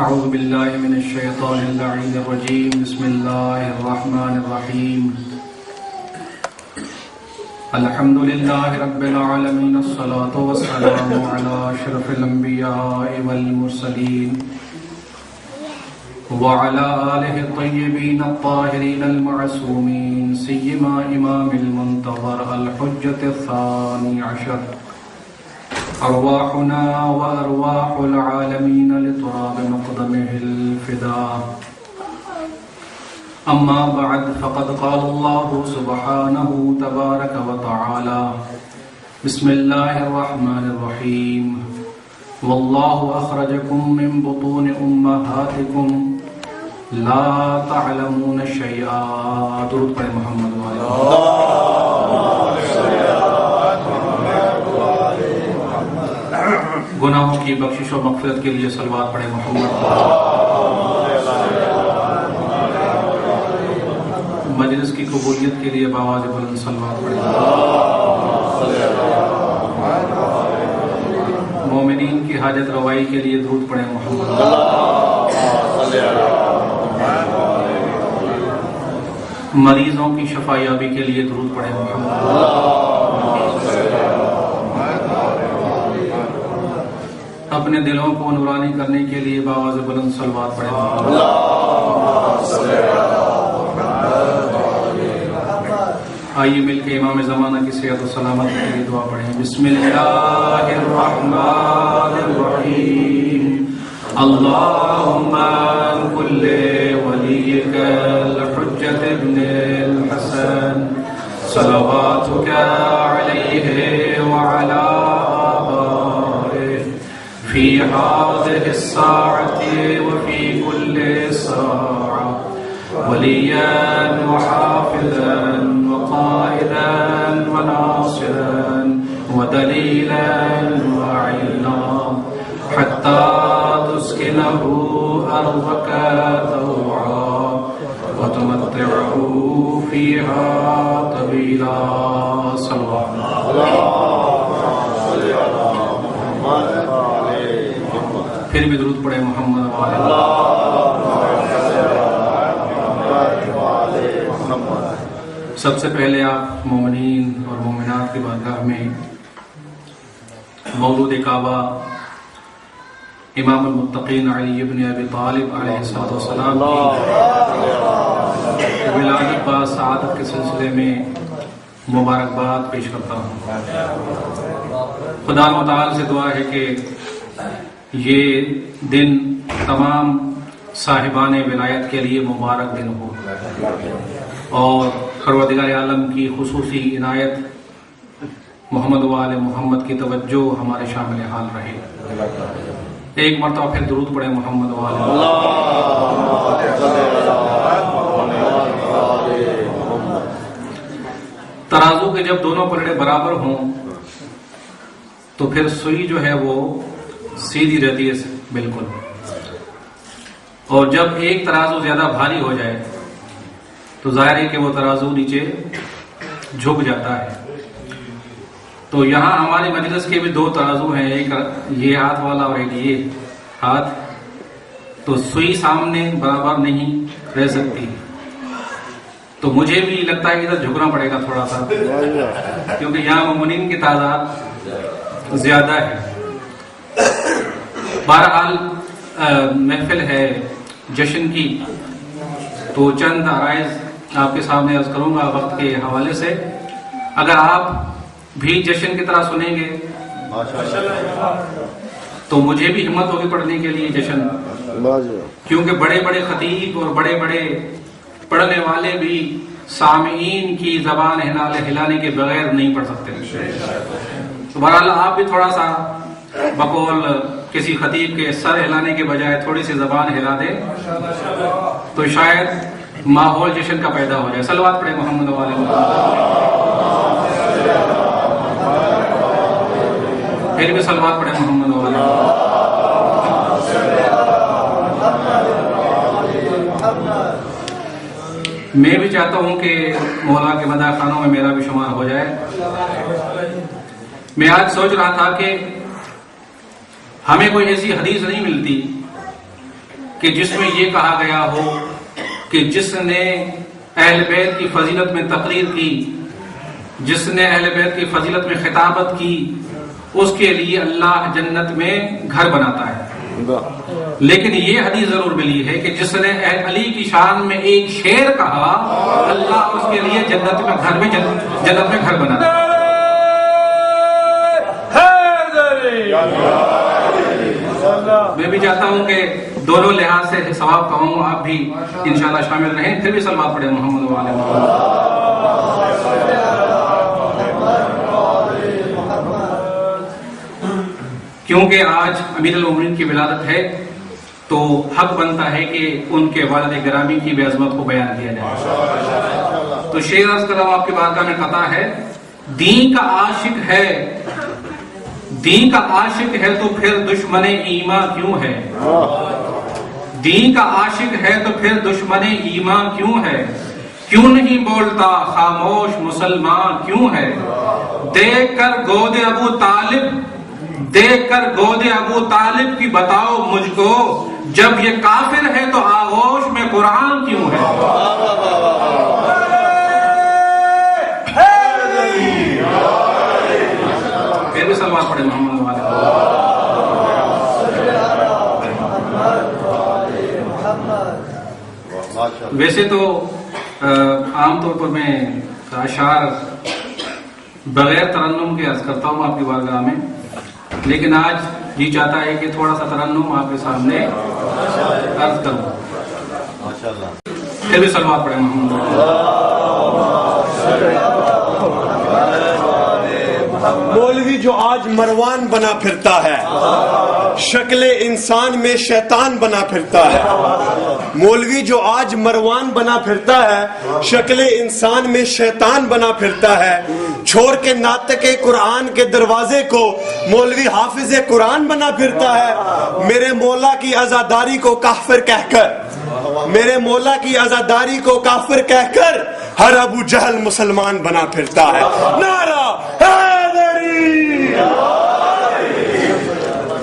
اعوذ باللہ من الشیطان اللعین الرجیم بسم اللہ الرحمن الرحیم الحمد للہ رب العالمین الصلاة والسلام علی اشرف الانبیاء والمرسلین وعلى آلہ الطیبین الطاہرین المعصومین سیما امام المنتظر الحجة الثانی عشر ارواحنا وارواح العالمین لتراب مقدمه الفداء اما بعد فقد قال الله سبحانه تبارك وتعالى بسم الله الرحمن الرحيم والله اخرجكم من بطون امهاتكم لا تعلمون شيئا درود پر محمد وعلیہ گناہوں کی بخشش و مغفرت کے لیے صلوات پڑھیں محمد. مجلس کی قبولیت کے لیے بآواز بلند صلوات پڑھیں. مومنین کی حاجت روائی کے لیے درود پڑھیں محمد. مریضوں کی شفا یابی کے لیے درود پڑھیں محمد. اپنے دلوں کو نورانی کرنے کے لیے بآواز بلند صلوات پڑھیں. آئیے مل کے امام زمانہ کی صحت و سلامت کے لیے دعا پڑھیں. بسم اللہ الرحمن الرحیم اللہم کل ولیک الحجۃ ابن الحسن صلواتک علیہ وعلی في هذه الساعة وفي كل ساعة وليا وحافظا وقائدا وناصرا ودليلا وعينا حتى تسكنه أرضك طوعا وتمتعه فيها طويلا. صلى الله پھر بھی درود پڑھیں محمد وعلیہ محمد. سب سے پہلے آپ مومنین اور مومنات کی بارگاہ میں مولود کعبہ امام المتقین علی ابن ابی طالب علیہ السلام کی ولادت با سعادت کے سلسلے میں مبارکباد پیش کرتا ہوں. خدا متعال سے دعا ہے کہ یہ دن تمام صاحبان ولایت کے لیے مبارک دن ہو اور پروردگار عالم کی خصوصی عنایت محمد و آل محمد کی توجہ ہمارے شامل حال رہے. ایک مرتبہ پھر درود پڑھیں محمد و آل محمد. ترازو کے جب دونوں پلڑے برابر ہوں تو پھر سوئی جو ہے وہ سیدھی رہتی ہے بالکل، اور جب ایک ترازو زیادہ بھاری ہو جائے تو ظاہر ہے کہ وہ ترازو نیچے جھک جاتا ہے. تو یہاں ہماری مجلس کے بھی دو ترازو ہیں، ایک یہ ہاتھ والا اور ایک یہ ہاتھ، تو سوئی سامنے برابر نہیں رہ سکتی. تو مجھے بھی لگتا ہے کہ ادھر جھکنا پڑے گا تھوڑا سا، کیونکہ یہاں مومنین کی تعداد زیادہ ہے. بہرحال محفل ہے جشن کی، تو چند عرائض آپ کے سامنے عرض کروں گا وقت کے حوالے سے. اگر آپ بھی جشن کی طرح سنیں گے تو مجھے بھی ہمت ہوگی پڑھنے کے لیے جشن، کیونکہ بڑے بڑے خطیب اور بڑے بڑے پڑھنے والے بھی سامعین کی زبان ہلانے کے بغیر نہیں پڑھ سکتے. تو بہرحال آپ بھی تھوڑا سا بقول کسی خطیب کے سر ہلانے کے بجائے تھوڑی سی زبان ہلا دے تو شاید ماحول جشن کا پیدا ہو جائے. صلوات پڑھیں محمد وعلى محمد. پھر بھی صلوات پڑھیں محمد وعلى محمد. میں بھی چاہتا ہوں کہ مولا کے مداح خانوں میں میرا بھی شمار ہو جائے. میں آج سوچ رہا تھا کہ ہمیں کوئی ایسی حدیث نہیں ملتی کہ جس میں یہ کہا گیا ہو کہ جس نے اہل بیت کی فضیلت میں تقریر کی، جس نے اہل بیت کی فضیلت میں خطابت کی، اس کے لیے اللہ جنت میں گھر بناتا ہے۔ لیکن یہ حدیث ضرور ملی ہے کہ جس نے اہل علی کی شان میں ایک شعر کہا، اللہ اس کے لیے جنت میں گھر بناتا ہے۔ میں بھی چاہتا ہوں کہ دونوں لحاظ سے ثواب کماؤں، آپ بھی انشاءاللہ شامل رہیں۔ پھر بھی صلوات پڑھیں محمد و آل محمد۔ کیونکہ آج امیر المومنین کی ولادت ہے تو حق بنتا ہے کہ ان کے والد گرامی کی بے عظمت کو بیان کیا جائے۔ تو شعر عرض کرم آپ کی بارگاہ میں قطع ہے، دین کا عاشق ہے، دین کا عاشق ہے تو پھر دشمن ایمان کیوں ہے؟ دین کا عاشق ہے تو پھر دشمن ایمان کیوں ہے؟ کیوں نہیں بولتا خاموش مسلمان کیوں ہے؟ دیکھ کر گود ابو طالب کی بتاؤ مجھ کو، جب یہ کافر ہے تو آغوش میں قرآن کیوں ہے؟ پھر بھی صلوات پڑھیں محمد والے۔ ویسے تو عام طور پر میں اشعار بغیر ترنم کے عرض کرتا ہوں آپ کی بارگاہ میں، لیکن آج جی چاہتا ہے کہ تھوڑا سا ترنم آپ کے سامنے عرض کروں۔ پھر بھی صلوات پڑھیں محمد۔ مولوی جو آج مروان بنا پھرتا ہے، شکل انسان میں شیطان بنا پھرتا ہے۔ مولوی جو آج مروان بنا پھرتا ہے، شکل انسان میں شیطان بنا پھرتا ہے۔ چھوڑ کے ناطق قرآن کے دروازے کو مولوی حافظ قرآن بنا پھرتا ہے۔ میرے مولا کی عزاداری کو کافر کہہ کر، میرے مولا کی عزاداری کو کافر کہہ کر ہر ابو جہل مسلمان بنا پھرتا ہے۔ نعرہ حیدری!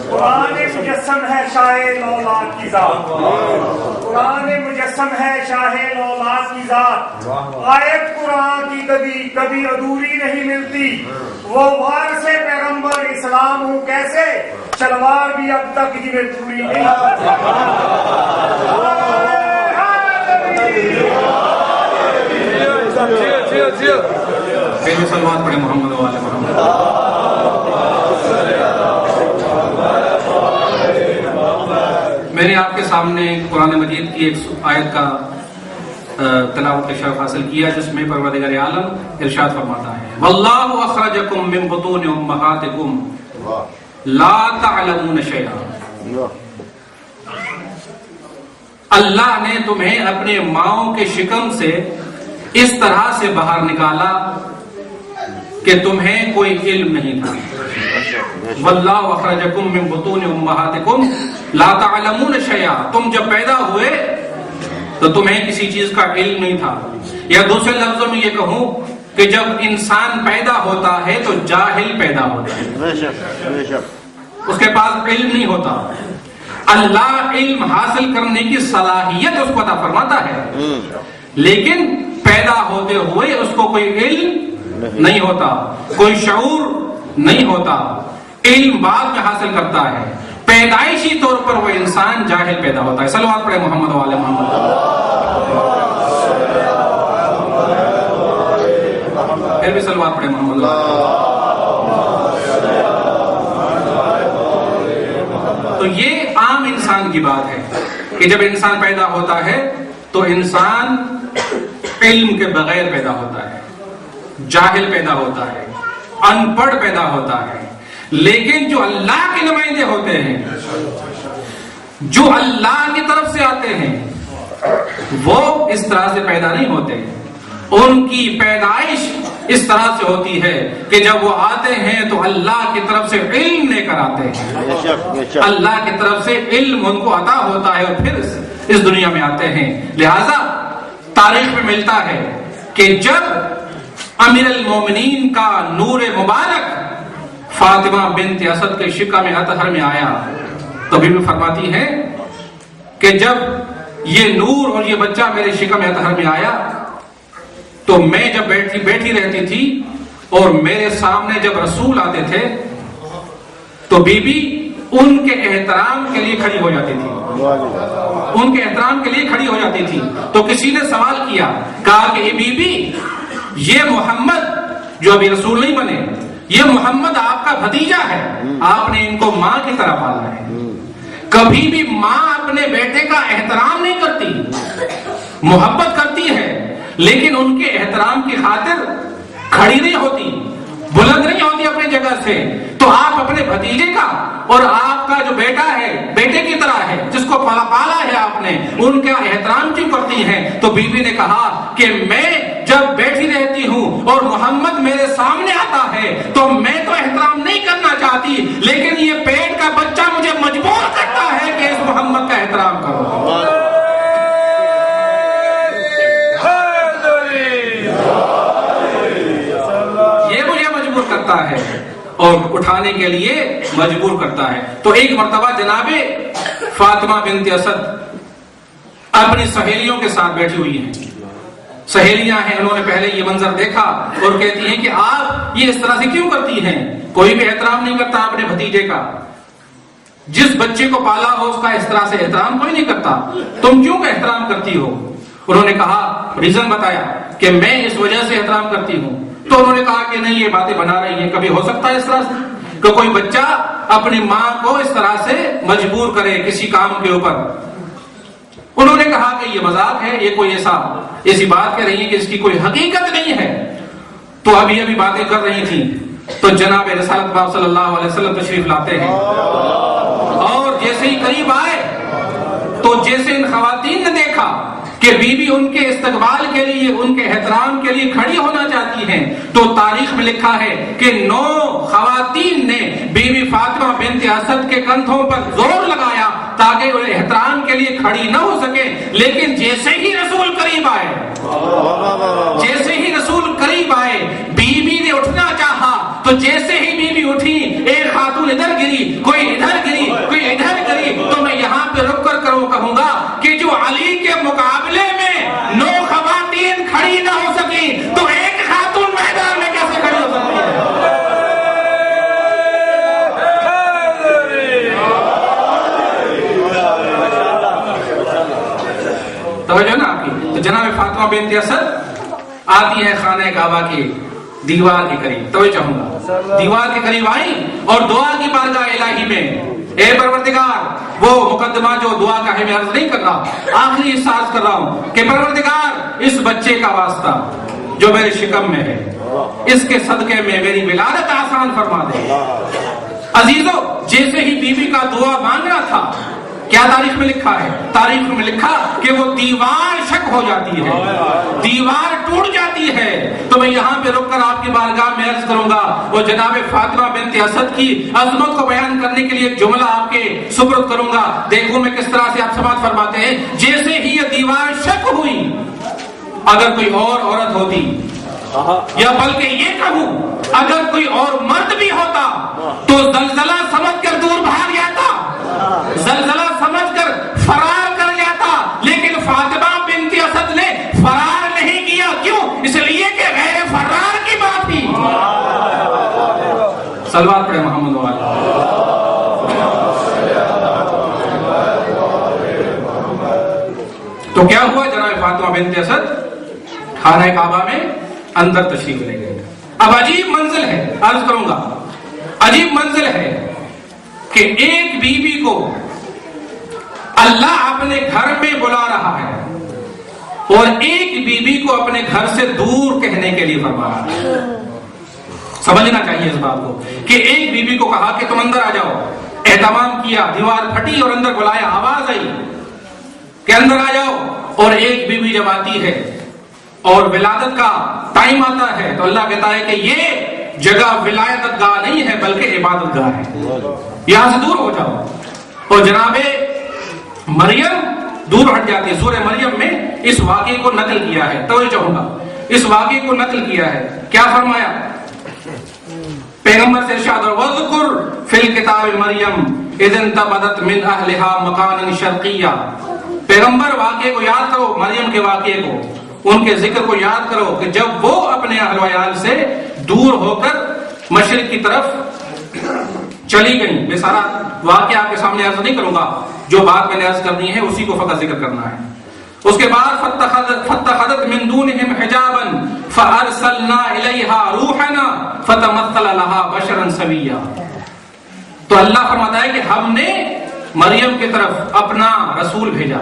قرآن مجسم ہے شاہ اولاد کی ذات، قرآن مجسم ہے شاہ اولاد کی ذات۔ آیت قرآن کی کبھی ادھوری نہیں ملتی، وہ وارث پیغمبر اسلام ہوں کیسے، شلوار بھی اب تک جنہیں پوری نہیں پھر بھی صلوات پڑھیں محمد و آل محمد۔ میں نے آپ کے سامنے قرآن مجید کی ایک آیت کا تلاوت کا شرف حاصل کیا جس میں پروردگار عالم ارشاد فرماتا ہے، واللہ اخرجکم من بطون امہاتکم لا تعلمون شیئا۔ اللہ نے تمہیں اپنے ماؤں کے شکم سے اس طرح سے باہر نکالا کہ تمہیں کوئی علم نہیں تھا۔ واللہ اخرجکم من بطون امہاتکم لا تعلمون شیئا، تم جب پیدا ہوئے تو تمہیں کسی چیز کا علم نہیں تھا۔ یا دوسرے لفظوں میں یہ کہوں کہ جب انسان پیدا ہوتا ہے تو جاہل پیدا ہوتا ہے، اس کے پاس علم نہیں ہوتا۔ اللہ علم حاصل کرنے کی صلاحیت اس کو عطا فرماتا ہے، لیکن پیدا ہوتے ہوئے اس کو کوئی علم نہیں ہوتا، کوئی شعور نہیں ہوتا، علم بعد میں حاصل کرتا ہے۔ پیدائشی طور پر وہ انسان جاہل پیدا ہوتا ہے۔ صلوات پڑھیں محمد و آل محمد۔ پھر بھی صلوات پڑھیں محمد۔ تو یہ عام انسان کی بات ہے کہ جب انسان پیدا ہوتا ہے تو انسان علم کے بغیر پیدا ہوتا ہے، جاہل پیدا ہوتا ہے، ان پڑھ پیدا ہوتا ہے۔ لیکن جو اللہ کے نمائندے ہوتے ہیں، جو اللہ کی طرف سے آتے ہیں، وہ اس طرح سے پیدا نہیں ہوتے۔ ان کی پیدائش اس طرح سے ہوتی ہے کہ جب وہ آتے ہیں تو اللہ کی طرف سے علم لے کر آتے ہیں، اللہ کی طرف سے علم ان کو عطا ہوتا ہے اور پھر اس دنیا میں آتے ہیں۔ لہذا تاریخ میں ملتا ہے کہ جب امیر المومنین کا نور مبارک فاطمہ بنت اسد کے شکم اطہر میں آیا تو بیوی فرماتی ہے کہ جب یہ نور اور یہ بچہ میرے شکم اطہر میں آیا تو میں جب بیٹھی رہتی تھی اور میرے سامنے جب رسول آتے تھے تو بی بی ان کے احترام کے لیے کھڑی ہو جاتی تھی، ان کے احترام کے لیے کھڑی ہو جاتی تھی۔ تو کسی نے سوال کیا، کہا کہ بی بی یہ محمد جو ابھی رسول نہیں بنے، یہ محمد آپ کا بھتیجا ہے، آپ نے ان کو ماں کی طرح پالا ہے، کبھی بھی ماں اپنے بیٹے کا احترام نہیں کرتی، محبت کرتی ہے لیکن ان کے احترام کی خاطر کھڑی نہیں ہوتی، بلند نہیں ہوتی اپنی جگہ سے۔ تو آپ اپنے بھتیجے کا اور آپ کا جو بیٹا ہے بیٹے کی طرح ہے، جس کو پالا ہے آپ نے، ان کا احترام کیوں کرتی ہیں؟ تو بیوی نے کہا کہ میں جب بیٹھی رہتی ہوں اور محمد میرے سامنے آتا ہے تو میں تو احترام نہیں کرنا چاہتی، لیکن یہ پیٹ کا بچہ مجھے مجبور کرتا ہے کہ اس محمد کا احترام کرو۔ کرتا ہے اور اٹھانے کے لیے مجبور کرتا ہے۔ تو ایک مرتبہ جناب فاطمہ بنت اسد اپنی سہیلیوں کے ساتھ بیٹھی ہوئی ہیں، سہیلیاں ہیں، انہوں نے پہلے یہ منظر دیکھا اور کہتی ہیں کہ آپ یہ اس طرح سے کیوں کرتی ہیں؟ کوئی بھی احترام نہیں کرتا اپنے بھتیجے کا، جس بچے کو پالا ہو اس کا اس طرح سے احترام کوئی نہیں کرتا، تم کیوں احترام کرتی ہو؟ انہوں نے کہا، ریزن بتایا کہ میں اس وجہ سے احترام کرتی ہوں۔ تو انہوں نے کہا کہ نہیں، یہ باتیں بنا رہی ہیں، کبھی ہو سکتا ہے اس طرح سے کہ کوئی بچہ اپنی ماں کو اس طرح سے مجبور کرے کسی کام کے اوپر؟ انہوں نے کہا کہ یہ مذاق ہے، یہ کوئی ایسی بات کہہ رہی ہے کہ اس کی کوئی حقیقت نہیں ہے۔ تو ابھی باتیں کر رہی تھی تو جناب رسالت پاک صلی اللہ علیہ وسلم تشریف لاتے ہیں، اور جیسے ہی قریب آئے تو جیسے ان خواتین نے دیکھا کہ بی بی ان کے استقبال کے لیے، ان کے احترام کے لیے کھڑی ہونا چاہتی ہیں، تو تاریخ میں لکھا ہے کہ 9 خواتین نے بی بی فاطمہ بنت اسد کے کندھوں پر زور لگایا تاکہ وہ احترام کے لیے کھڑی نہ ہو سکے، لیکن جیسے ہی رسول قریب آئے بی بی نے اٹھنا چاہا، تو جیسے ہی بی بی اٹھی ایک خاتون ادھر گری، کوئی ادھر گری، کوئی ادھر گری۔ تو میں یہاں پہ رک کر کہوں گا کہ جو علی کے مقابلے میں 9 خواتین کھڑی نہ ہو سکی تو ایک خاتون میدان میں کیسے کھڑی ہو سکتی ہے؟ توجہ نا آپ کی۔ تو جناب فاطمہ بنت اسد آتی ہے خانہ کعبہ کی دیوار کے قریب، توجہ چاہوں گا، دیوار کے قریب آئی اور دعا کی بارگاہ الہی میں، اے پروردگار، وہ مقدمہ جو دعا کا ہے میں عرض نہیں کر رہا، آخری احساس کر رہا ہوں کہ پروردگار اس بچے کا واسطہ جو میرے شکم میں ہے، اس کے صدقے میں میری ولادت آسان فرما دے۔ عزیزو، جیسے ہی بیوی کا دعا مانگنا تھا، کیا تاریخ میں لکھا ہے؟ تاریخ میں لکھا کہ وہ دیوار شک ہو جاتی ہے، دیوار ٹوٹ جاتی ہے۔ تو میں یہاں پہ رک کر آپ کی بارگاہ میں عرض کروں گا، وہ جناب فاطمہ بنت اسد کی عظمت کو بیان کرنے کے لیے ایک جملہ آپ کے سپرد کروں گا، دیکھوں میں کس طرح سے آپ سماعت فرماتے ہیں۔ جیسے ہی یہ دیوار شک ہوئی، اگر کوئی اور عورت ہوتی، یا بلکہ یہ کہوں اگر کوئی اور مرد بھی ہوتا تو زلزلہ سمجھ کر دور بھاگ جاتا، زلزلہ سمجھ کر فرار کر جاتا، لیکن فاطمہ بنت اسد نے فرار نہیں کیا۔ کیوں؟ اس لیے کہ غیر فرار کی بات تھی۔ صلوات پڑھے محمد والا۔ تو کیا ہوا؟ جناب فاطمہ بنت اسد خانہ کعبہ میں اندر تشریف لے گئے۔ اب عجیب منزل ہے، عرض کروں گا، عجیب منزل ہے کہ ایک بیوی کو اللہ اپنے گھر میں بلا رہا ہے اور ایک بیوی کو اپنے گھر سے دور کہنے کے لیے فرما رہا ہے۔ سمجھنا چاہیے اس بات کو کہ ایک بیوی کو کہا کہ تم اندر آ جاؤ، اہتمام کیا، دیوار پھٹی اور اندر بلایا، آواز آئی کہ اندر آ جاؤ، اور ایک بیوی جب آتی ہے اور ولادت کا ٹائم آتا ہے تو اللہ کہتا ہے کہ یہ جگہ ولادت گاہ نہیں ہے بلکہ عبادت گاہ ہے، یہاں سے دور ہو جاؤ۔ اور جناب مریم دور ہٹ جاتی ہے۔ سورہ مریم میں اس واقعے کو نقل کیا ہے، تو یہ چاہوں گا اس واقعے کو نقل کیا ہے۔ کیا فرمایا پیغمبر سے ارشاد، وَذْكُرْ فِي الْكِتَابِ مریم اذ انتبذت من اهلها مکانا شرقیا. پیغمبر واقعے کو یاد کرو، مریم کے واقعے کو، ان کے ذکر کو یاد کرو کہ جب وہ اپنے اہل و عیال سے دور ہو کر مشرق کی طرف چلی گئی. میں سارا واقعہ آپ کے سامنے عرض نہیں کروں گا، جو بات میں نے عرض کرنی ہے اسی کو فقط ذکر کرنا ہے. اس کے بعد فاتخذت من دونهم حجابا فارسلنا الیہا روحنا فتمثل لها بشرا سویا. تو اللہ فرماتا ہے کہ ہم نے مریم کی طرف اپنا رسول بھیجا،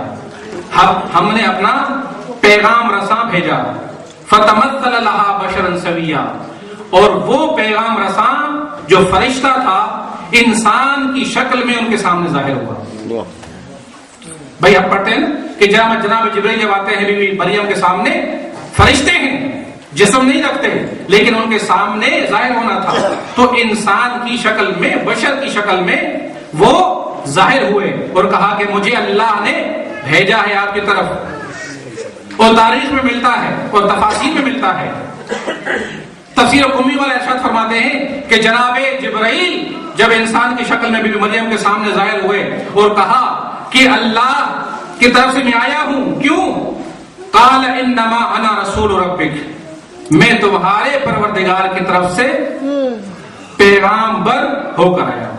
ہم نے اپنا پیغام رساں بھیجا. فتمثل لها بشرا سویا، اور وہ پیغام رساں جو فرشتہ تھا انسان کی شکل میں ان کے سامنے ظاہر ہوا. بھائی آپ پڑھتے ہیں کہ جناب جبرائیل جب آتے ہیں بی مریم کے سامنے، فرشتے ہیں، جسم نہیں رکھتے، لیکن ان کے سامنے ظاہر ہونا تھا، تو انسان کی شکل میں، بشر کی شکل میں وہ ظاہر ہوئے اور کہا کہ مجھے اللہ نے بھیجا ہے آپ کی طرف. اور تاریخ میں ملتا ہے اور تفاسیر میں ملتا ہے. تفسیر قمی والے ارشاد فرماتے ہیں کہ جناب جبرائیل جب انسان کی شکل میں بی مریم کے سامنے ظاہر ہوئے اور کہا کہ اللہ کی طرف سے میں آیا ہوں، کیوں؟ قال انما انا رسول ربک، میں تمہارے پروردگار کی طرف سے پیغام بر ہو کر آیا ہوں،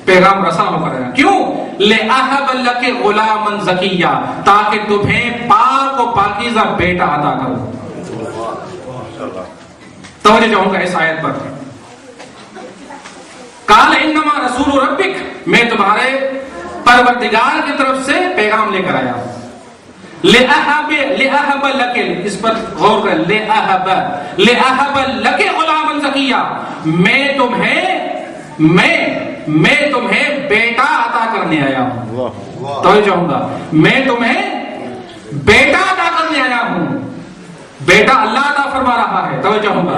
پیغام رساں ہو کر آیا. کیوں؟ لأہب لک غلاما زکیا، تاکہ تمہیں پاک و پاکیزہ بیٹا عطا کروں. توجہ چاہوں گا اس آیت پر. قال انما رسول ربک، میں تمہارے پروردگار کی طرف سے پیغام لے کر آیا ہوں. لأہب لک، اس پر غور کر، لأہب لک غلاما زکیا، میں تمہیں بیٹا عطا کرنے آیا ہوں. توجہ چاہوں گا، میں تمہیں بیٹا عطا کرنے آیا ہوں. بیٹا اللہ عطا فرما رہا ہے. توجہ چاہوں گا،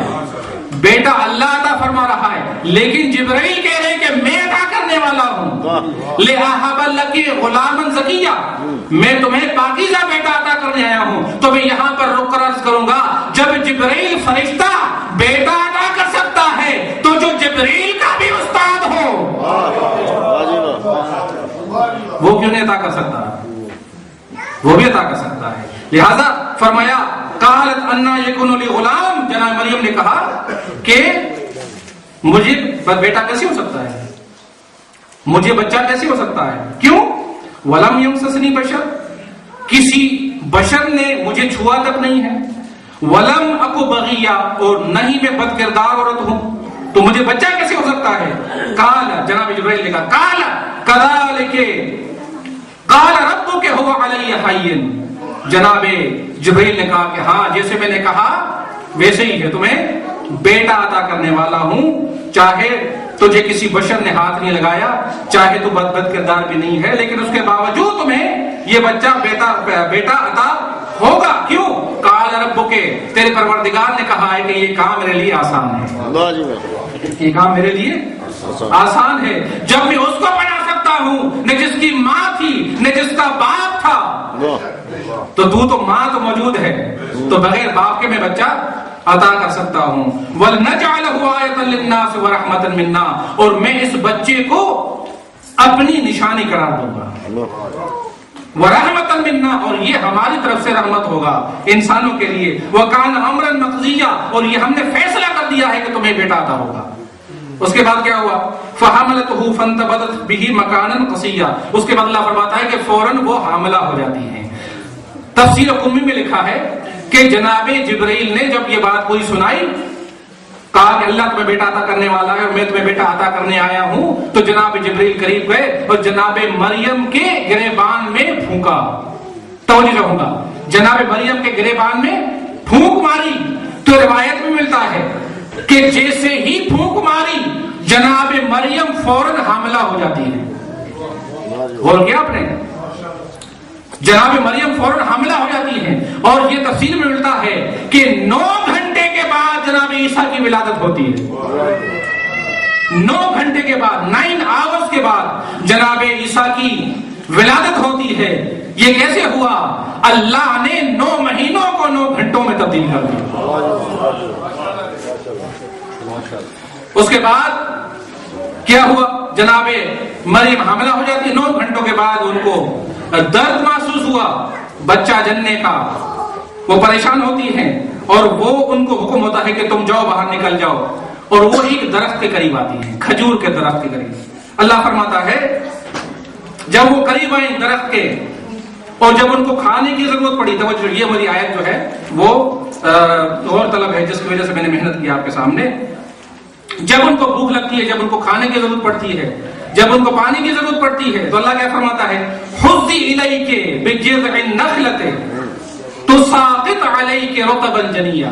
بیٹا اللہ عطا فرما رہا ہے، لیکن جبرائیل کہہ رہے کہ میں عطا کرنے والا ہوں. لأہب لک غلاما زکیا، میں تمہیں پاکیزہ بیٹا عطا کرنے آیا ہوں. تو میں یہاں پر رک کر عرض کروں گا، جب جبرائیل فرشتہ بیٹا عطا کر سکتا ہے تو جو جبرائیل کا بھی استاد ہو وہ کیوں نہیں عطا کر سکتا؟ وہ بھی عطا کر سکتا ہے. لہذا فرمایا قالت انا یکون لی غلام، جناب مریم نے کہا کہ مجھے بیٹا کیسے ہو سکتا ہے، مجھے بچہ کیسے ہو سکتا ہے؟ کیوں؟ ولم یمسسنی بشر، کسی بشر نے مجھے چھوا تک نہیں ہے. ولم اکو بغیا، اور نہیں میں بد کردار عورت ہوں، تو مجھے بچہ کیسے ہو سکتا ہے؟ قال، جناب جبرائیل نے کہا قال کذالک قال ربک هو علی حین. جناب جبرائیل نے کہا کہ ہاں جیسے میں نے کہا ویسے ہی ہے، تمہیں بیٹا عطا کرنے والا ہوں. چاہے تجھے کسی بشر نے ہاتھ نہیں لگایا، چاہے تو بد کردار بھی نہیں ہے، لیکن اس کے باوجود تمہیں یہ بچہ بیٹا عطا ہوگا. کیوں؟ قال ربک، تیرے پروردگار نے کہا ہے کہ یہ کام میرے لیے آسان ہے، یہ کام میرے لیے آسان ہے. جب میں اس کو بنا سکتا ہوں، نہ جس کی ماں تھی نہ جس کا باپ تھا، تو ماں تو موجود ہے، تو بغیر باپ کے میں بچہ عطا کر سکتا ہوں. وَلْنَجْعَلَهُ آیَةً لِلنَّاسِ وَرَحْمَةً مِنَّا، اور میں اس بچے کو اپنی نشانی قرار دوں گا. وَرَحْمَةً مِنَّا، اور یہ ہماری طرف سے رحمت ہوگا انسانوں کے لیے. وَكَانَ أَمْرًا مَقْضِيًّا، اور یہ ہم نے فیصلہ کر دیا ہے کہ تمہیں بیٹا عطا ہوگا. اس کے بعد کیا ہوا؟ فَحَمَلَتْهُ فَانْتَبَذَتْ بِهِ مَكَانًا قَصِيًّا، اس کے بعد اللہ فرماتا ہے کہ فوراً وہ حاملہ ہو جاتی ہیں. تفسیر قمی میں لکھا ہے کہ جناب جبرائیل نے جب یہ بات کوئی سنائی، کہا کہ اللہ تمہیں بیٹا عطا کرنے والا ہے اور میں تمہیں بیٹا عطا کرنے آیا ہوں، تو جناب جبرائیل قریب گئے اور جناب مریم کے گریبان میں پھونکا. توجہ چاہوں گا، جناب مریم کے گریبان میں پھونک ماری. تو روایت میں ملتا ہے کہ جیسے ہی پھونک ماری جناب مریم فوراً حاملہ ہو جاتی ہے. غور کیا آپ نے؟ جناب مریم فوراً حاملہ ہو جاتی ہیں. اور یہ تفسیر میں ملتا ہے کہ 9 گھنٹے کے بعد جناب عیسیٰ کی ولادت ہوتی ہے. 9 گھنٹے کے بعد، 9 آورز کے بعد جناب عیسیٰ کی ولادت ہوتی ہے. یہ کیسے ہوا؟ اللہ نے 9 مہینوں کو 9 گھنٹوں میں تبدیل کر دیا. اس کے بعد کیا ہوا؟ جناب مریم حاملہ ہو جاتی ہے، 9 گھنٹوں کے بعد ان کو درد محسوس ہوا بچہ جننے کا، وہ پریشان ہوتی ہیں اور وہ ان کو حکم ہوتا ہے کہ تم جاؤ باہر نکل جاؤ، اور وہ ایک درخت کے قریب آتی ہیں، کھجور کے درخت کے قریب۔ اللہ فرماتا ہے جب وہ قریب آئیں درخت کے اور جب ان کو کھانے کی ضرورت پڑی، توجہ یہ ہماری آیت جو ہے وہ غور طلب ہے جس کی وجہ سے میں نے محنت کی آپ کے سامنے۔ جب ان کو بھوک لگتی ہے، جب ان کو کھانے کی ضرورت پڑتی ہے، جب ان کو پانی کی ضرورت پڑتی ہے، تو اللہ کیا فرماتا ہے حُزِّ إِلَيْكِ بِجِذْعِ النَّخْلَةِ تُسَاقِطْ عَلَيْكِ رُطَبًا جَنِيًّا۔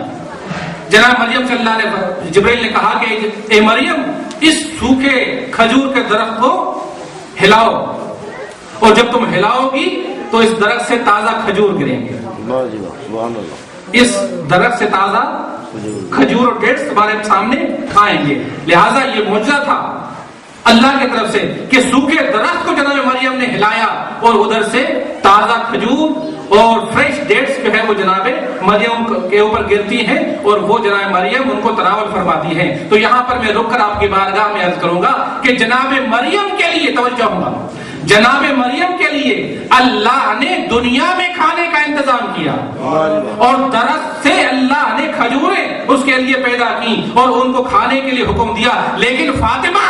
جناب مریم سے اللہ نے جبرائیل نے کہا کہ اے مریم اس سوکھے کھجور کے درخت کو ہلاؤ، اور جب تم ہلاؤ گی تو اس درخت سے تازہ کھجور گریں گے، اس درخت سے تازہ کھجور اور ڈیٹس تمہارے سامنے آئیں گے۔ لہٰذا یہ معجزہ تھا اللہ کی طرف سے کہ سوکھے درخت کو جناب مریم نے ہلایا اور ادھر سے تازہ کھجور اور فریش ڈیٹس جو ہے وہ جناب مریم کے اوپر گرتی ہیں اور وہ جناب مریم ان کو تناول فرماتی ہیں۔ تو یہاں پر میں رک کر آپ کی بارگاہ میں عرض کروں گا کہ جناب مریم کے لیے توجہ ہوں گا، جناب مریم کے لیے اللہ نے دنیا میں کھانے کا انتظام کیا اور درخت سے اللہ نے کھجوریں اس کے لیے پیدا کی اور ان کو کھانے کے لیے حکم دیا۔ لیکن فاطمہ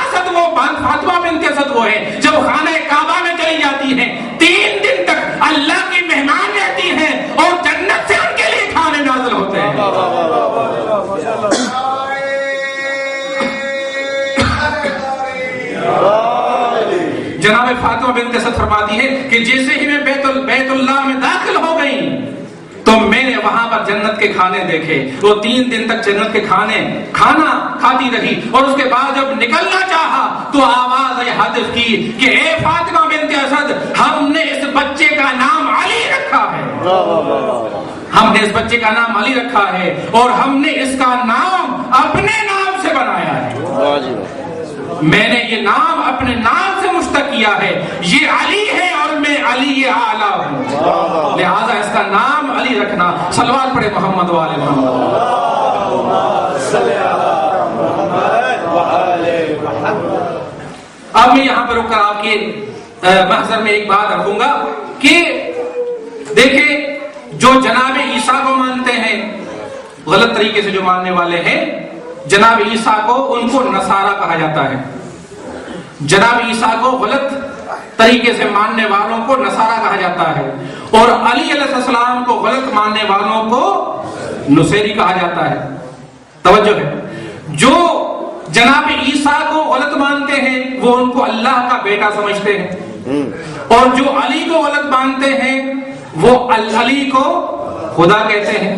بنت اسد وہ ہے جب خانہ کعبہ میں چلی جاتی ہیں 3 دن تک اللہ کی مہمان رہتی ہیں اور جنت سے ان کے لیے کھانے نازل ہوتے ہیں۔ جناب فاطمہ بنت اسد فرماتی ہے کہ جیسے ہی میں بیت اللہ میں داخل ہو گئی تو میں نے وہاں پر جنت کے کھانے دیکھے، وہ 3 دن تک جنت کے کھانا کھاتی رہی، اور اس کے بعد جب نکلنا چاہا تو آواز ہاتف کی کہ اے فاطمہ بنت اسد ہم نے اس بچے کا نام علی رکھا ہے، ہم نے اس بچے کا نام علی رکھا ہے اور ہم نے اس کا نام اپنے نام سے بنایا ہے، میں نے یہ نام اپنے نام سے مشتق کیا ہے، یہ علی ہے اور میں علی اعلیٰ ہوں، لہذا اس کا نام علی رکھنا۔ صلوات پڑھے محمد وآل محمد۔ اب میں یہاں پر رک کر آپ کے محضر میں ایک بات رکھوں گا کہ دیکھیں جو جناب عیسیٰ کو مانتے ہیں غلط طریقے سے جو ماننے والے ہیں، جناب عیسیٰ کو ان کو نصارہ کہا جاتا ہے، جناب عیسیٰ کو غلط طریقے سے ماننے والوں کو نصارہ کہا جاتا ہے، اور علی علیہ السلام کو غلط ماننے والوں کو نصیری کہا جاتا ہے۔ توجہ ہے، جو جناب عیسیٰ کو غلط مانتے ہیں وہ ان کو اللہ کا بیٹا سمجھتے ہیں، اور جو علی کو غلط مانتے ہیں وہ علی کو خدا کہتے ہیں،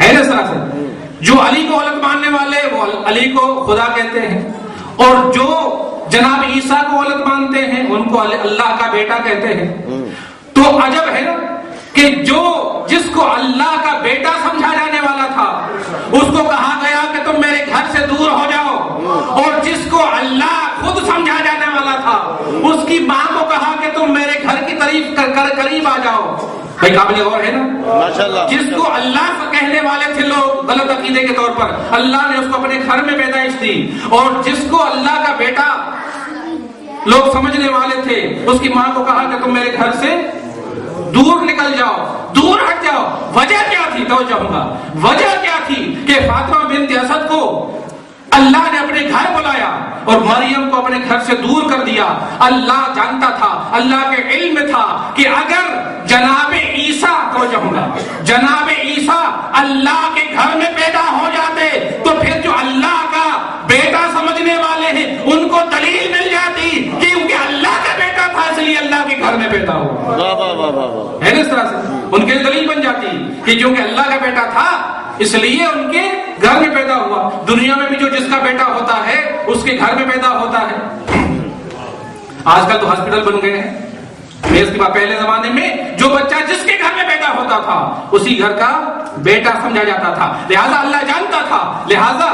ہے نا طرح سے؟ جو علی کو غلط ماننے والے وہ علی کو خدا کہتے ہیں، اور جو جناب عیسیٰ کو غلط مانتے ہیں ان کو اللہ کا بیٹا کہتے ہیں۔ تو عجب ہے نا کہ جس کو اللہ کا بیٹا سمجھا جانے والا تھا اس کو کہا گیا کہ تم میرے گھر سے دور ہو جاؤ، اور جس کو اللہ خود سمجھا جانے والا تھا اس کی ماں کو کہا کہ تم میرے گھر کی تعریف کر قریب آ جاؤ۔ بھائی قابل غور ہے نا، جس کو اللہ کہنے والے تھے لوگ غلط عقیدے کے طور پر، اللہ نے اس کو اپنے گھر میں پیدائش دی، اور جس کو اللہ کا بیٹا لوگ سمجھنے والے تھے اس کی ماں کو کہا کہ تم میرے گھر سے دور نکل جاؤ، دور ہٹ جاؤ۔ وجہ کیا تھی؟ توجہ ہوگا، وجہ کیا تھی کہ فاطمہ بنت اسد کو اللہ نے اپنے گھر بلایا اور مریم کو اپنے گھر سے دور کر دیا۔ اللہ جانتا تھا، اللہ کے علم میں تھا کہ اگر جناب عیسیٰ، توجہ ہوگا، جناب عیسیٰ اللہ کے گھر میں پیدا ہو جاتے تو پھر جو اللہ کا بیٹا سمجھنے والے ہیں ان کو دلیل مل جاتی کہ کیونکہ اللہ کا بیٹا تھا اس لیے اللہ کے گھر میں پیدا ہوا، ہے نا؟ اس طرح سے ان کے دلیل بن جاتی کہ کیونکہ اللہ کا بیٹا تھا اس لیے ان کے گھر میں پیدا ہوا۔ دنیا میں بھی جو جس کا بیٹا ہوتا ہے اس کے گھر میں پیدا ہوتا ہے۔ آج کل تو ہاسپٹل بن گئے ہیں، اس کے بعد پہلے زمانے میں جو بچہ جس کے گھر میں پیدا ہوتا تھا اسی گھر کا بیٹا سمجھا جاتا تھا، لہذا اللہ جانتا تھا، لہذا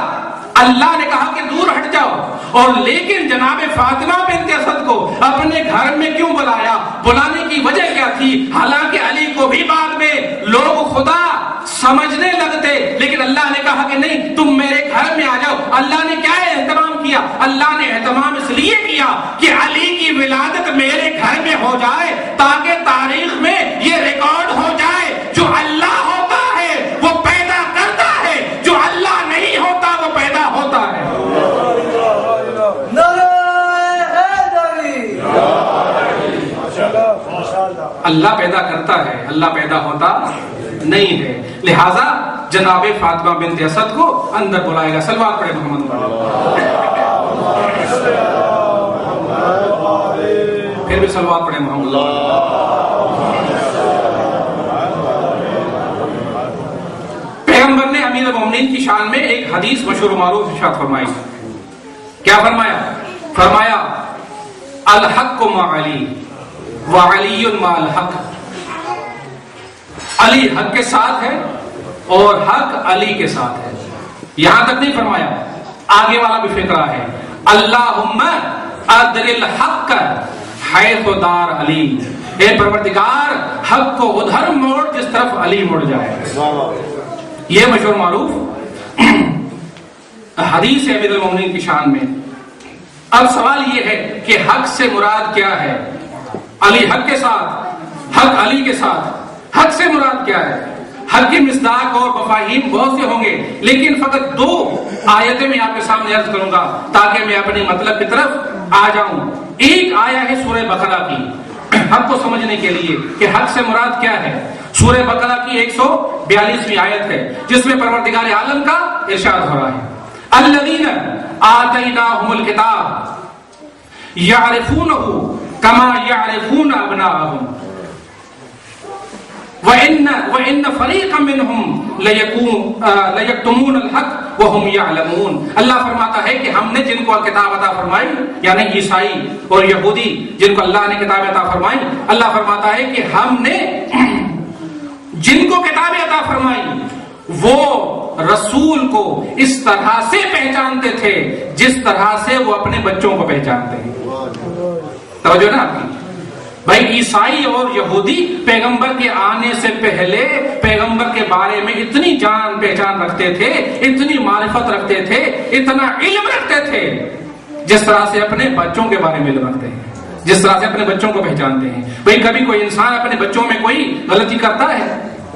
اللہ نے کہا کہ دور ہٹ جاؤ۔ اور لیکن جناب فاطمہ بنت اسد کو اپنے گھر میں کیوں بلایا؟ بلانے کی وجہ کیا تھی؟ حالانکہ علی کو بھی بعد میں لوگ خدا سمجھنے لگتے، لیکن اللہ نے کہا کہ نہیں، تم میرے گھر میں آ جاؤ۔ اللہ نے کیا اہتمام کیا؟ اللہ نے اہتمام اس لیے کیا کہ علی کی ولادت میرے گھر میں ہو جائے تاکہ تاریخ میں یہ ریکارڈ ہو جائے جو اللہ ہوتا ہے وہ پیدا کرتا ہے، جو اللہ نہیں ہوتا وہ پیدا ہوتا ہے۔ اللہ پیدا کرتا ہے، اللہ پیدا ہوتا نہیں ہے۔ لہذا جناب فاطمہ بنت اسد کو اندر بلائے گا۔ صلوات پڑھے محمد۔ پھر بھی صلوات پڑھے محمد۔ پیغمبر نے امیر المومنین کی شان میں ایک حدیث مشہور و معروف ارشاد فرمائی۔ کیا فرمایا؟ فرمایا الحق مع علی وعلی مع الحق۔ علی حق کے ساتھ ہے اور حق علی کے ساتھ ہے۔ یہاں تک نہیں فرمایا، آگے والا بھی فقرہ ہے، اللہم ادر الحق حیث دار علی۔ اے پروردگار حق کو ادھر موڑ جس طرف علی مڑ جائے۔ یہ مشہور معروف حدیث ہے امیر المومنین کی شان میں۔ اب سوال یہ ہے کہ حق سے مراد کیا ہے؟ علی حق کے ساتھ، حق علی کے ساتھ، حق سے مراد کیا ہے؟ حق کی مصداق اور مفاہیم بہت سے ہوں گے، لیکن فقط دو آیتیں میں آپ کے سامنے عرض کروں گا تاکہ میں اپنے مطلب کی طرف آ جاؤں۔ ایک آیا ہے سورہ بقرہ کی، حق کو سمجھنے کے لیے کہ حق سے مراد کیا ہے۔ سورہ بقرہ کی 142ویں آیت ہے جس میں پروردگار عالم کا ارشاد ہو رہا ہے، الذین آتیناہم الکتاب یعرفونہ کما یعرفون ابناءہم وَإِنَّ فَرِيقًا مِّنْهُمْ لَيَكْتُمُونَ الْحَقَّ وَهُمْ يَعْلَمُونَ۔ اللہ فرماتا ہے کہ ہم نے جن کو کتاب عطا فرمائی، یعنی عیسائی اور یہودی جن کو اللہ نے کتاب عطا فرمائی، اللہ فرماتا ہے کہ ہم نے جن کو کتاب عطا فرمائی وہ رسول کو اس طرح سے پہچانتے تھے جس طرح سے وہ اپنے بچوں کو پہچانتے ہیں۔ توجہ نا آپ کی بھائی، عیسائی اور یہودی پیغمبر کے آنے سے پہلے پیغمبر کے بارے میں اتنی جان پہچان رکھتے تھے، اتنی معرفت رکھتے تھے، اتنا علم رکھتے تھے جس طرح سے اپنے بچوں کے بارے میں علم رکھتے ہیں، جس طرح سے اپنے بچوں کو پہچانتے ہیں۔ بھائی کبھی کوئی انسان اپنے بچوں میں کوئی غلطی کرتا ہے،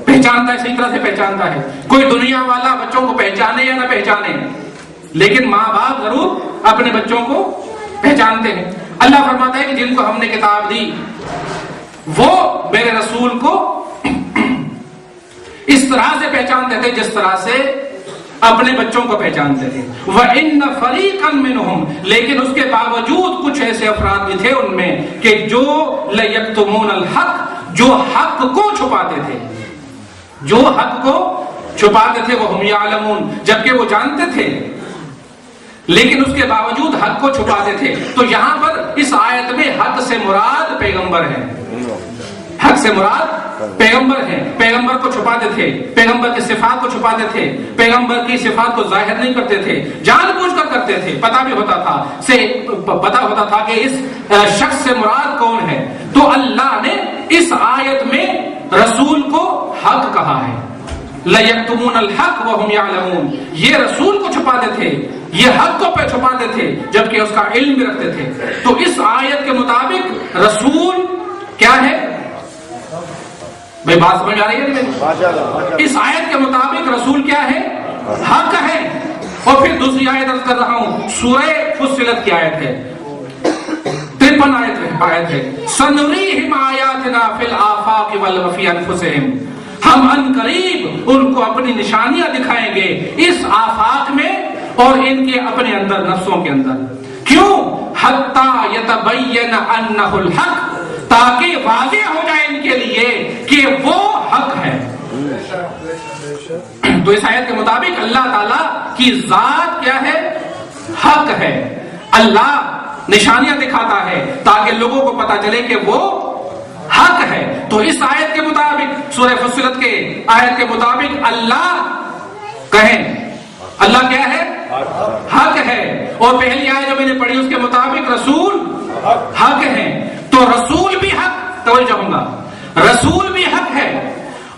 پہچانتا ہے، صحیح طرح سے پہچانتا ہے۔ کوئی دنیا والا بچوں کو پہچانے یا نہ پہچانے، لیکن ماں باپ ضرور اپنے بچوں کو پہچانتے ہیں۔ اللہ فرماتا ہے کہ جن کو ہم نے کتاب دی وہ میرے رسول کو اس طرح سے پہچانتے تھے جس طرح سے اپنے بچوں کو پہچانتے تھے۔ وَإِنَّ فَرِيقًا مِّنْهُمْ، لیکن اس کے باوجود کچھ ایسے افراد بھی تھے ان میں کہ جو لَيَكْتُمُونَ الْحَقَّ، جو حق کو چھپاتے تھے، جو حق کو چھپاتے تھے، وَهُمْ يَعْلَمُونَ، جبکہ وہ جانتے تھے لیکن اس کے باوجود حق کو چھپاتے تھے۔ تو یہاں پر اس آیت میں حق سے مراد پیغمبر ہے، حق سے مراد پیغمبر ہے۔ پیغمبر کو چھپاتے تھے، پیغمبر کی صفات کو چھپاتے تھے، پیغمبر کی صفات کو ظاہر نہیں کرتے تھے، جان بوجھ کر کرتے تھے، پتہ بھی ہوتا تھا پتہ ہوتا تھا کہ اس شخص سے مراد کون ہے۔ تو اللہ نے اس آیت میں رسول کو حق کہا ہے، لَيَكْتُمُونَ الْحَقَّ وَهُمْ يَعْلَمُونَ۔ یہ رسول کو چھپاتے تھے، یہ حق کو چھپاتے تھے جبکہ اس کا علم بھی رکھتے تھے۔ تو اس آیت کے مطابق رسول کیا ہے؟ بھائی بات سمجھ آ رہی ہے؟ اس آیت کے مطابق رسول کیا ہے؟ حق ہے۔ اور پھر دوسری آیت عرض کر رہا ہوں، سورہ فصلت کی آیت ہے، 53 آیت ہے، سَنُرِيهِمْ آيَاتِنَا فِي الْآفَاقِ وَفِي أَنفُسِهِمْ، ہم ان قریب ان کو اپنی نشانیاں دکھائیں گے اس آفاق میں اور ان کے اپنے اندر، نفسوں کے اندر۔ کیوں؟ حتی یتبین انہ الحق، تاکہ واضح ہو جائے ان کے لیے کہ وہ حق ہے۔ تو اس آیت کے مطابق اللہ تعالی کی ذات کیا ہے؟ حق ہے۔ اللہ نشانیاں دکھاتا ہے تاکہ لوگوں کو پتا چلے کہ وہ حق ہے۔ تو اس آیت کے مطابق، سورہ فصلت کے آیت کے مطابق اللہ کہیں اللہ کیا ہے؟ حق ہے۔ اور پہلی آیت جو میں نے پڑھی اس کے مطابق رسول حق ہے۔ تو رسول بھی حق، توجہ چاہوں گا، رسول بھی حق ہے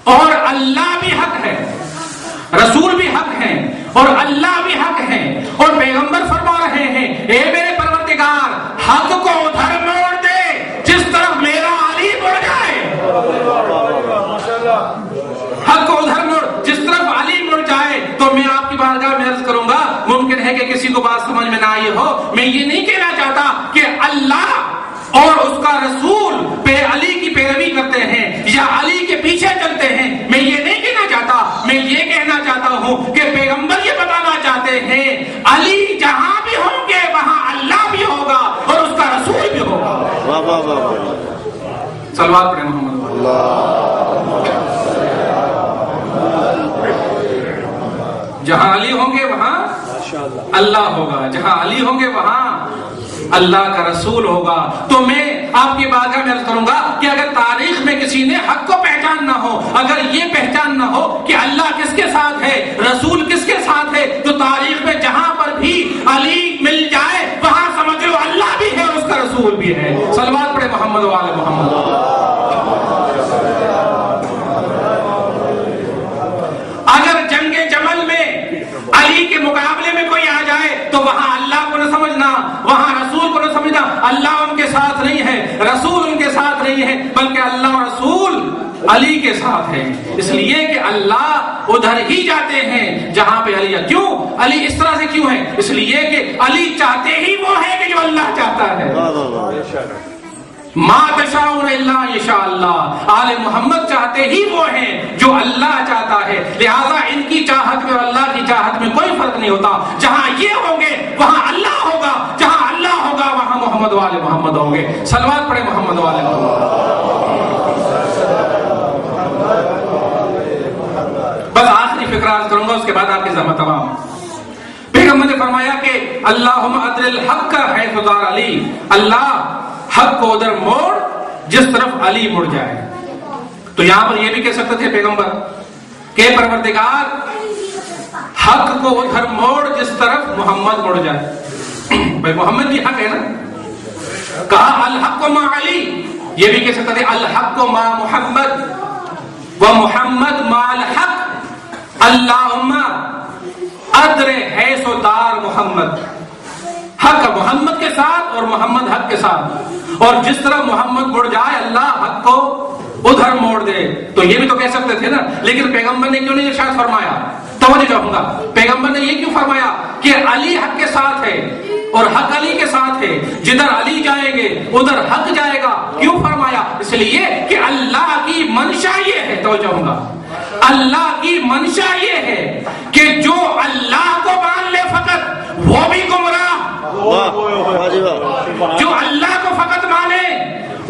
اور اللہ بھی حق ہے۔ رسول بھی حق ہے اور اللہ بھی حق ہے، اور پیغمبر فرما رہے ہیں اے میرے پروردگار حق کو ادھر موڑ دے جس طرف میرا علی مڑ جائے، حق کو ادھر موڑ جس طرف علی مڑ جائے۔ تو میں آپ کی بارگاہ میں عرض کروں گا، ممکن ہے کہ کسی کو بات سمجھ میں نہ آئی ہو، میں یہ نہیں کہنا چاہتا کہ اللہ اور اس کا رسول پہ علی کی پیروی کرتے ہیں یا علی کے پیچھے چلتے ہیں، میں یہ نہیں کہنا چاہتا، میں یہ کہنا چاہتا ہوں کہ پیغمبر یہ بتانا چاہتے ہیں علی جہاں بھی ہوں گے وہاں اللہ بھی ہوگا اور اس کا رسول بھی ہوگا۔ واہ واہ واہ، صلوات پڑھیں محمد۔ جہاں علی ہوں گے وہاں اللہ ہوگا، جہاں علی ہوں گے وہاں اللہ کا رسول ہوگا۔ تو میں آپ کی بارگاہ میں عرض کروں گا کہ اگر تاریخ میں کسی نے حق کو پہچان نہ ہو، اگر یہ پہچان نہ ہو کہ اللہ کس کے ساتھ ہے، رسول کس کے ساتھ ہے، تو تاریخ میں جہاں پر بھی علی مل جائے وہاں سمجھ لو اللہ بھی ہے اور اس کا رسول بھی ہے۔ صلوات پڑھے محمد و آل محمد۔ اگر جنگ جمل میں علی کے مقابلے میں کوئی آ جائے تو وہاں اللہ کو نہ سمجھنا، وہاں رسول کو نہ سمجھنا، اللہ ان کے ساتھ نہیں ہے، رسول ان کے ساتھ نہیں ہے، بلکہ اللہ اور رسول علی کے ساتھ ہے۔ اس لیے کہ اللہ ادھر ہی جاتے ہیں جہاں پہ علی ہے۔ کیوں علی اس طرح سے کیوں ہے؟ اس لیے کہ علی چاہتے ہی وہ ہے کہ جو اللہ چاہتا ہے۔ ما تشاءون الا یشاء اللہ، آل محمد چاہتے ہی وہ ہیں جو اللہ چاہتا ہے، لہذا ان کی چاہت میں اور اللہ کی چاہت میں کوئی فرق نہیں ہوتا۔ جہاں یہ ہوں گے وہاں اللہ ہوگا، جہاں اللہ ہوگا وہاں محمد و آل محمد ہوں گے۔ صلوات پڑھے محمد و آل محمد۔ بس آخری فکر عرض کروں گا، اس کے بعد آپ کی زحمت تمام۔ پیغمبر نے فرمایا کہ اللہم ادر الحق حیث دار علی، اللہ حق کو ادھر موڑ جس طرف علی مڑ جائے۔ تو یہاں پر یہ بھی کہہ سکتے تھے پیغمبر کہ پروردگار حق کو ادھر موڑ جس طرف محمد مڑ جائے۔ بھائی محمد بھی حق ہے نا، کہا الحق مع علی، یہ بھی کہہ سکتے تھے الحق مع محمد و محمد مع الحق، اللہم ادر حیث دار محمد، حق محمد کے ساتھ اور محمد حق کے ساتھ، اور جس طرح محمد مڑ جائے اللہ حق کو ادھر موڑ دے۔ تو یہ بھی تو کہہ سکتے تھے نا، لیکن پیغمبر نے کیوں نہیں ارشاد فرمایا؟ توجہ چاہوں گا، پیغمبر نے یہ کیوں فرمایا کہ علی حق کے ساتھ ہے اور حق علی کے ساتھ ہے، جدھر علی جائیں گے ادھر حق جائے گا؟ کیوں فرمایا؟ اس لیے کہ اللہ کی منشا یہ ہے، توجہ چاہوں گا، اللہ کی منشا یہ ہے کہ جو اللہ کو مان لے فقط وہ بھی گمراہ، جو اللہ کو فقط مانے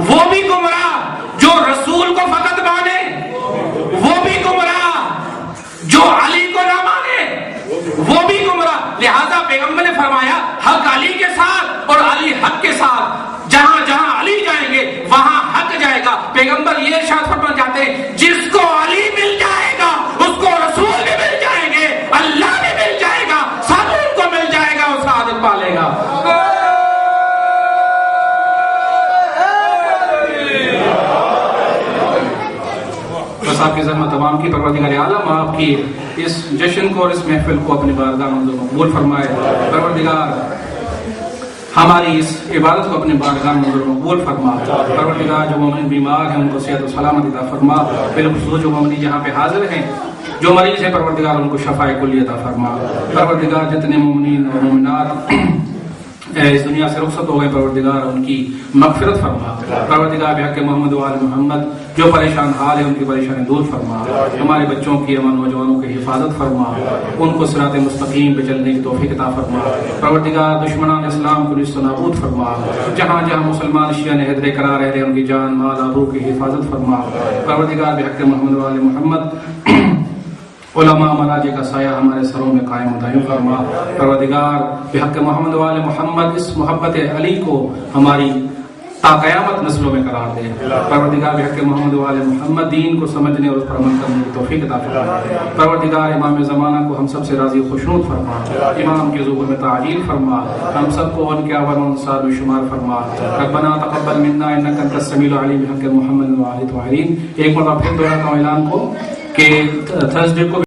وہ بھی گمراہ، جو رسول کو فقط مانے وہ بھی گمراہ، جو علی کو نہ مانے وہ بھی گمراہ۔ لہذا پیغمبر نے فرمایا حق علی کے ساتھ اور علی حق کے ساتھ، جہاں جہاں علی جائیں گے وہاں حق جائے گا۔ پیغمبر یہ ارشاد فرمانا چاہتے ہیں جس کو علی مل جائے گا اس کو رسول بھی مل جائیں گے، اللہ بھی مل جائے گا، سب ان کو مل جائے گا، وہ سعادت پالے گا۔ بس آپ کی زحمت تمام کی پروردگار عالم آپ کی اس جشن کو اور اس محفل کو اپنی بارگاہ میں قبول فرمائے۔ پروردگار ہماری اس عبادت کو اپنی بارگاہ میں قبول فرما۔ پروردگار جو مومن بیمار ہیں ان کو صحت و سلامت عطا فرما، بالخصوص جو مومن جہاں پہ حاضر ہیں جو مریض ہیں پروردگار ان کو شفاء کلی عطا فرما۔ پروردگار جتنے مومنین اور مومنات اس دنیا سے رخصت ہو گئے پروردگار ان کی مغفرت فرما۔ پروردگار بحق محمد و آل محمد جو پریشان حال ہے ان کی پریشانی دور فرما، ہمارے بچوں کی ہمارے نوجوانوں کی حفاظت فرما، ان کو صراط مستقیم پہ چلنے کی توفیق عطا فرما۔ پروردگار دشمنان اسلام کو نیست و نابود فرما، جہاں جہاں مسلمان شیعہ نہدرے قرار رہتے ہیں ان کی جان مال آبرو کی حفاظت فرما۔ پروردگار بحق محمد و آل محمد علماء مراجع کا سایہ ہمارے سروں میں قائم و دائم فرما۔ پروردگار بحق محمد و آل محمد اس محبت علی کو ہماری تا قیامت نسلوں میں قرار دے۔ پروردگار بحق محمد و آل محمد دین کو سمجھنے اور اس پر عمل کرنے کی توفیق عطا فرما۔ پروردگار امام زمانہ کو ہم سب سے راضی و خوشنود فرما، امام کے ظہور میں تعجیل فرما، ہم سب کو ان کے اول انصار میں شمار فرما۔ ربنا تقبل منا انک انت السمیع العلیم بحق محمد و آلہ الطاہرین۔ ایک مرتبہ پھر دوہراتا ہوں اعلان کو کہ تھرسڈے کو